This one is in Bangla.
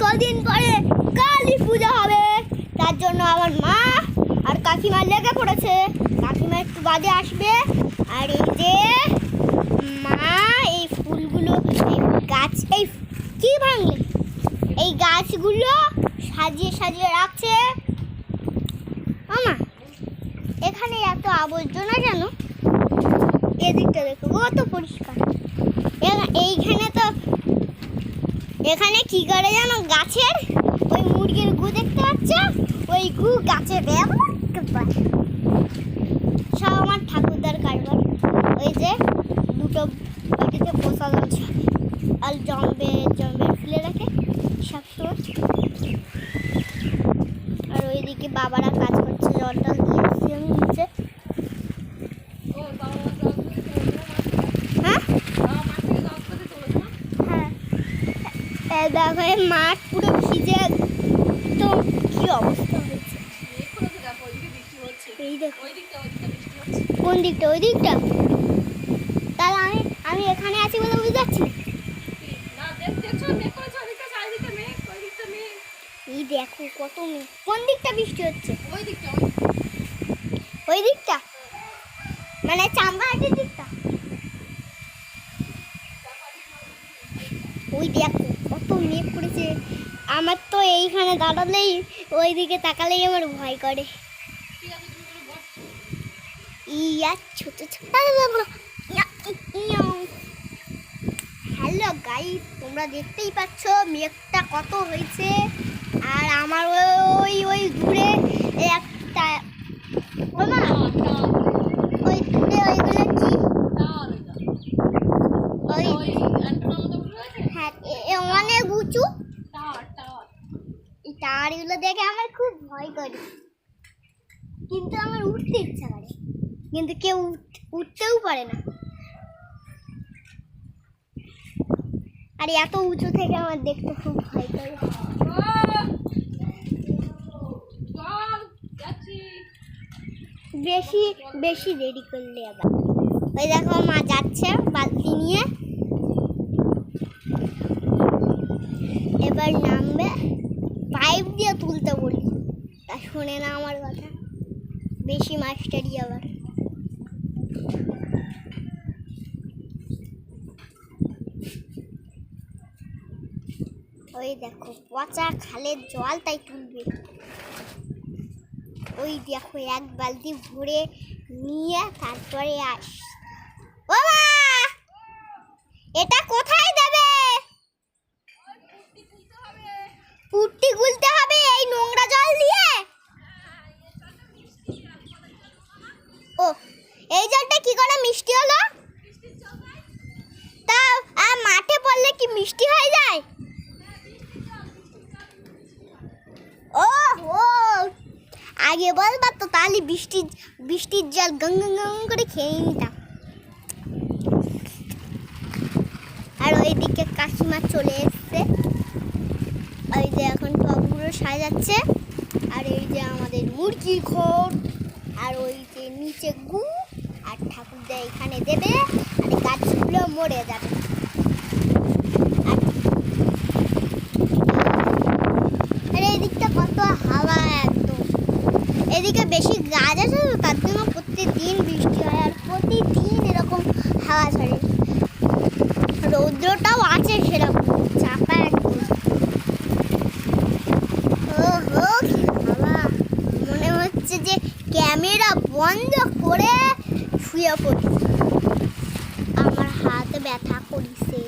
কদিন পরে কালী পূজা হবে, তার জন্য আমার মা আর কাকিমা লেগে পড়েছে। কাকিমা একটু বাদে আসবে। আর এই যে মা এই ফুলগুলো, এই গাছ, এই কি ভাঙলে, এই গাছগুলো সাজিয়ে সাজিয়ে রাখছে। মামা এখানে এত আবর্জনা কেন? এদিকটা দেখো কত পরিষ্কার। এইখানে তো, এখানে কি করে জানো, গাছের ওই মুরগির গু দেখতে পাচ্ছ, ওই গু গাছে ব্যবহার সব আমার ঠাকুরদার কারবার। ওই যে দুটো বাটিতে পোষা যাচ্ছে আর জম্বে ফেলে রাখে সবসময়। আর ওইদিকে বাবারা কাজ করছে, জল টল দিয়ে আসছি আমি নিচে। হ্যাঁ দেখো এই মাঠ পুরো ভিজে, তো কি অবস্থা হয়েছে। এই দেখো কোন দিকটা, ওই দিকটা। তাহলে আমি এখানে আছি বলে বুঝতে পারছি না। এই দেখো কত মেঘ। কোন দিকটা বৃষ্টি হচ্ছে? ওই দিকটা মানে চাম্বাহাটির দিকটা। ওই দেখো কত মেঘ পড়েছে। আমার তো এইখানে দাঁড়ালেই, ওই দিকে তাকালেই আমার ভয় করে। ইয়া ছোট ছোট। হ্যালো গাইস, তোমরা দেখতেই পাচ্ছ মেঘটা কত হয়েছে। আর আমার ওই ওই দূরে একটা ওই দূরে ওইগুলো কি, ওই হ্যাঁ অনেক উঁচু টাওয়ারগুলো দেখে আমার খুব ভয় করে, কিন্তু আমার উঠতে ইচ্ছা করে, কিন্তু কেউ উঠতেও পারে না। আর এত উঁচু থেকে আমার দেখতে খুব ভয় করে। বেশি বেশি দেরি করলে আবার। ওই দেখো মা যাচ্ছে বালতি নিয়ে, এবার নামবে। পাইপ দিয়ে তুলতে বলি, তা শোনে না আমার কথা, বেশি মাস্টারি আবার। ওই দেখো পচা খালের জল, তাই তুলবে। ওই দেখো এক বালতি ভরে নিয়ে তারপরে ও মা, এটা কোথায় দেবে? পুট্টি গুলতে হবে এই নোংরা জল দিয়ে? ও এই জলটা কি করে মিষ্টি হলো? তা মাঠে পড়লে কি মিষ্টি হয়ে যায়? ও ও আগে বলবা তো, তাহলে বৃষ্টির জল গং গং করে খেয়ে নিতাম। আর ওইদিকে কাকিমা চলে এসছে। ওই যে এখন টবগুলো সাজাচ্ছে। আর এই যে আমাদের মুরগির ঘর, আর ওই যে নিচে গু, আর ঠাকুরদা এখানে দেবে, আর গাছগুলো মরে যাবে। আর এদিকটা কত হাওয়া একদম। এদিকে বেশি গাছ আছে তো, তার জন্য প্রতিদিন বৃষ্টি হয় আর প্রতিদিন এরকম হাওয়া ছাড়ে। রৌদ্রটাও আছে সেরকম চাপা একদম। ওহো কি হাওয়া, মনে হচ্ছে যে ক্যামেরা বন্ধ করে শুয়ে পড়ি। আমার হাত ব্যথা করিছে।